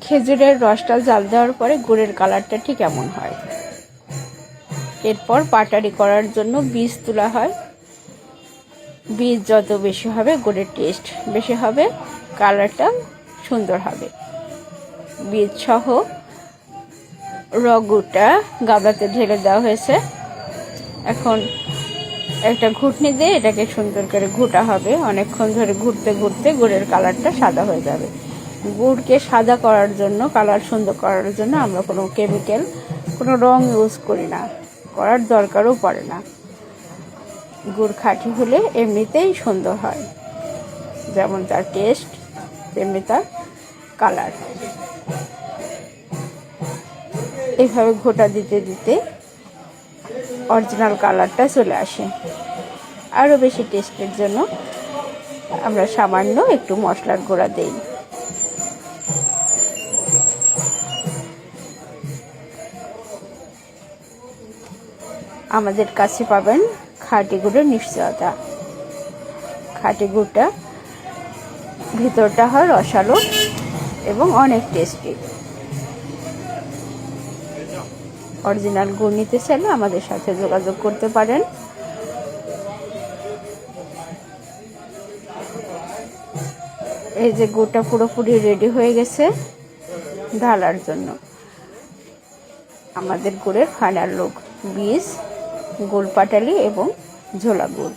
খেজুরের রসটা জাল দেওয়ার পরে গুড়ের কালারটা ঠিক এমন হয়। এরপর পাটারি করার জন্য বীজ তোলা হয়। বীজ যত বেশি হবে গুড়ের টেস্ট বেশি হবে, কালারটা সুন্দর হবে। বীজ সহ গুড়টা গামলাতে ঢেলে দেওয়া হয়েছে। এখন একটা ঘুটনি দিয়ে এটাকে সুন্দর করে ঘুটা হবে। অনেকক্ষণ ধরে ঘুরতে ঘুরতে গুড়ের কালারটা সাদা হয়ে যাবে। গুড়কে সাদা করার জন্য, কালার সুন্দর করার জন্য আমরা কোনো কেমিক্যাল, কোনো রং ইউজ করি না, করার দরকারও পড়ে না। গুড় খাঁটি হলে এমনিতেই সুন্দর হয়, যেমন তার টেস্ট তেমনি তার কালার। এইভাবে ঘোটা দিতে দিতে অরিজিনাল কালারটা চলে আসে। আরও বেশি টেস্টের জন্য আমরা সামান্য একটু মশলার গুঁড়া দেই। আমাদের কাছে পাবেন খাঁটি গুড়ের নিশ্চয়তা। খাঁটি গুড়টা ভিতরটা হয় রসালো এবং অনেক টেস্টি। অরিজিনাল গুড় নিতে চাইলে আমাদের সাথে যোগাযোগ করতে পারেন। এই যে গুড়টা পুরোপুরি রেডি হয়ে গেছে ঢালার জন্য। আমাদের গুড়ের ফাইনাল লুক: বীজ, গুড় পাটালি এবং ঝোলা গুড়।